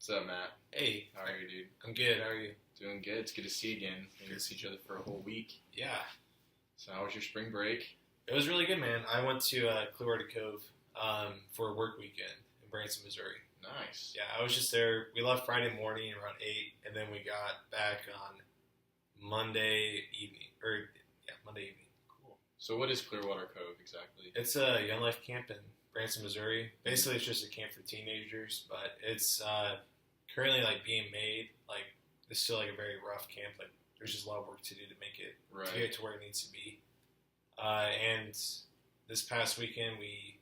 What's up, Matt? Hey, How are you, dude? I'm good. How are you? Doing good. It's good to see you again. We didn't see each other for a whole week. Yeah, So how was your spring break? it was really good, man. I went to Clearwater Cove for a work weekend in Branson, Missouri. Nice. Yeah, I was just there. We left Friday morning around 8, and then we got back on Monday evening. Monday evening. Cool. So what is Clearwater Cove exactly? It's a Young Life camp in Branson, Missouri. Basically, it's just a camp for teenagers, but it's currently being made. It's still a very rough camp. There's just a lot of work to do to make it to get it to where it needs to be. And this past weekend we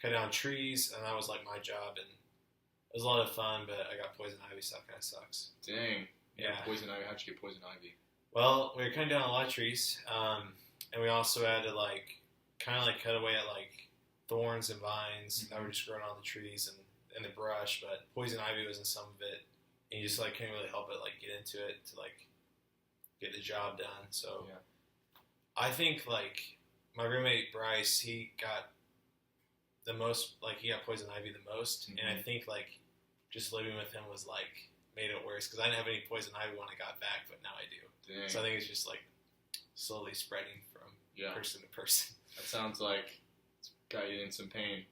cut down trees, and that was my job, and it was a lot of fun. But I got poison ivy, so that kind of sucks. Dang. Yeah. Poison ivy. How'd you get poison ivy? Well, we were cutting down a lot of trees, and we also had to cut away at thorns and vines that were just growing on the trees and in the brush. But poison ivy was in some of it, and you just couldn't really help it get into it to get the job done. So yeah. I think my roommate Bryce, he got the most he got poison ivy the most, and I think just living with him was made it worse because I didn't have any poison ivy when I got back, but now I do. Dang. So I think it's just slowly spreading from person to person. That sounds like it's got you in some pain.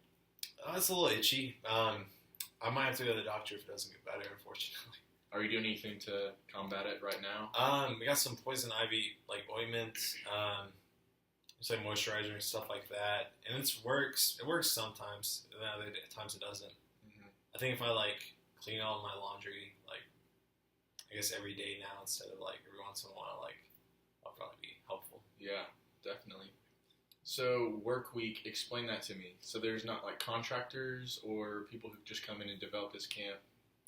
It's a little itchy. I might have to go to the doctor if it doesn't get better, unfortunately. Are you doing anything to combat it right now? We got some poison ivy ointment, it's moisturizer and stuff like that, and it works. It works sometimes, and then other times it doesn't. I think if I clean all my laundry I guess every day now instead of every once in a while, I'll probably be helpful. Yeah, definitely. So work week, explain that to me. So there's not contractors or people who just come in and develop this camp.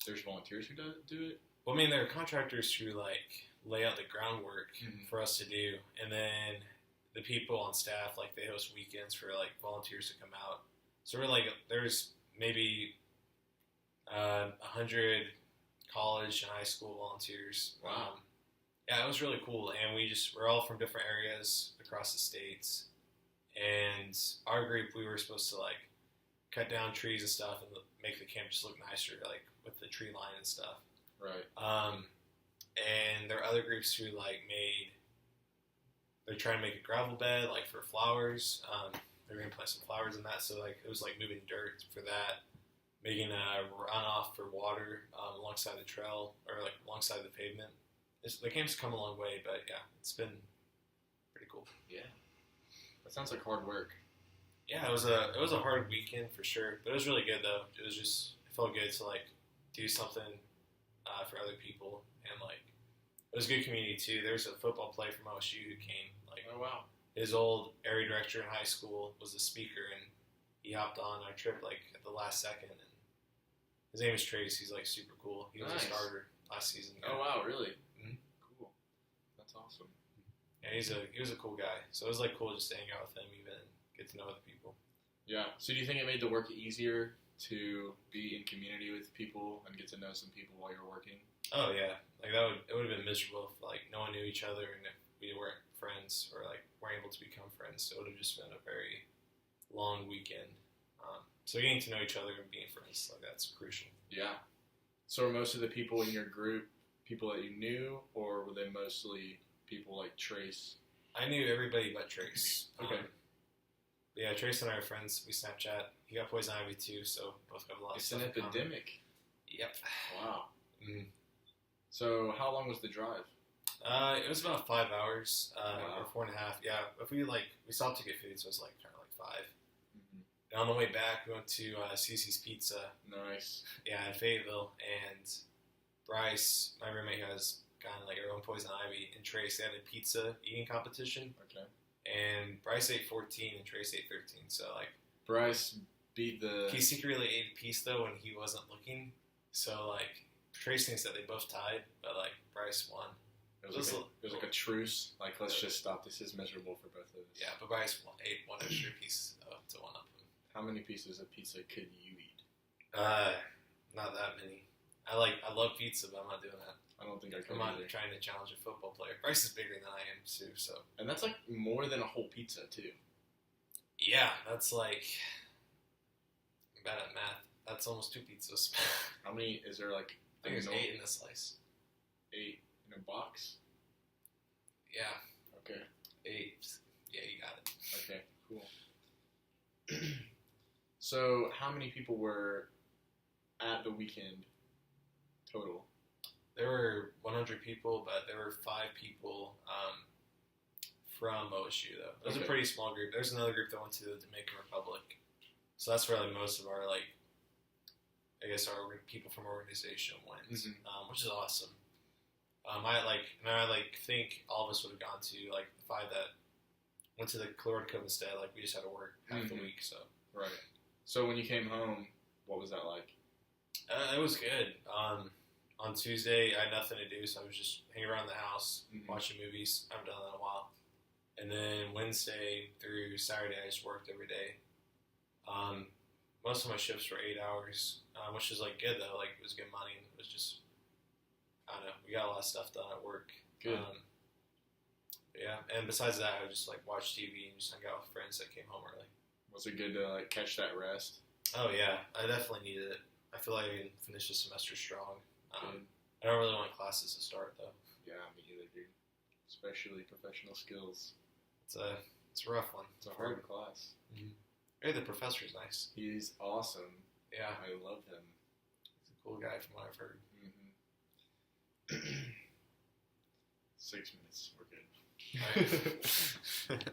There's volunteers who do it? Well, I mean, there are contractors who lay out the groundwork for us to do, and then the people on staff they host weekends for volunteers to come out. So we're there's maybe 100 college and high school volunteers. Wow. Yeah, it was really cool, and we're all from different areas across the states. And our group, we were supposed to cut down trees and stuff and make the camp just look nicer, with the tree line and stuff. Right. And there are other groups who they're trying to make a gravel bed for flowers. They're gonna plant some flowers in that. So it was moving dirt for that, making a runoff for water alongside the trail or alongside the pavement. The camp's come a long way, but yeah, it's been pretty cool. Yeah. That sounds like hard work. Yeah, it was a hard weekend for sure, but it was really good though. It felt good to do something for other people, and it was a good community too. There was a football player from OSU who came. Oh wow. His old area director in high school was the speaker, and he hopped on our trip at the last second. And his name is Trace. He's super cool. He was a starter last season. Oh wow, really? Mm-hmm. Cool. That's awesome. Yeah, he was a cool guy. So it was cool just to hang out with him even and get to know other people. Yeah. So do you think it made the work easier to be in community with people and get to know some people while you're working? Oh yeah, it would have been miserable if no one knew each other and if we weren't friends or weren't able to become friends. So it would have just been a very long weekend. So getting to know each other and being friends that's crucial. Yeah. So were most of the people in your group people that you knew, or were they mostly people like Trace? I knew everybody but Trace. Okay. Yeah, Trace and I are friends. We Snapchat. He got poison ivy too, so both have a lot of stuff. It's an epidemic. Yep. Wow. Mm. So how long was the drive? It was about 5 hours, Wow. or 4.5. Yeah, if we stopped to get food, so it was kind of 5. Mm-hmm. And on the way back, we went to Cece's Pizza. Nice. Yeah, in Fayetteville, and Bryce, my roommate, has gotten her own poison ivy, and Trace, they had a pizza eating competition. Okay. And Bryce ate 14 and Trace ate 13. So Bryce beat the. He secretly ate a piece though when he wasn't looking. So Trace thinks that they both tied, but Bryce won. It was like a truce. Let's just stop. This is miserable for both of us. Yeah, but Bryce ate one extra piece to one up him. How many pieces of pizza could you eat? Not that many. I love pizza, but I'm not doing that. I don't think I could. I'm not either. trying to challenge a football player. Bryce is bigger than I am too, so. And that's more than a whole pizza too. Yeah, that's I'm bad at math. That's almost 2 pizzas. How many is there? Like I think there's no- 8 in the slice. 8 in a box. Yeah, Okay. 8. Yeah, you got it. Okay. Cool. So, how many people were at the weekend total? There were 100 people, but there were 5 people from OSU though. It was a Okay. pretty small group. There's another group that went to the Dominican Republic, so that's where like most of our like, I guess our people from our organization went, Mhm. which is awesome. I think all of us would have gone to like the 5 that went to the Lord Cove instead. Like we just had to work half the Mhm. week, so Right. So, when you came home, what was that like? it was good. On Tuesday, I had nothing to do, so I was just hanging around the house, Mhm. watching movies. I haven't done that in a while. And then Wednesday through Saturday, I just worked every day. Most of my shifts were 8 hours, which was like good though. Like it was good money. It was just, I don't know, we got a lot of stuff done at work. Good. Yeah, and besides that, I just like watched TV and just hung out with friends that came home early. Was it good to like catch that rest? Oh yeah, I definitely needed it. I feel like I can finish the semester strong. Good. I don't really want classes to start though. Yeah, me either, dude. Especially professional skills. It's a rough one. It's a hard class. Hey, the professor's nice. He's awesome. Yeah, I love him. he's a cool guy from what I've heard. 6 minutes. We're good. All right.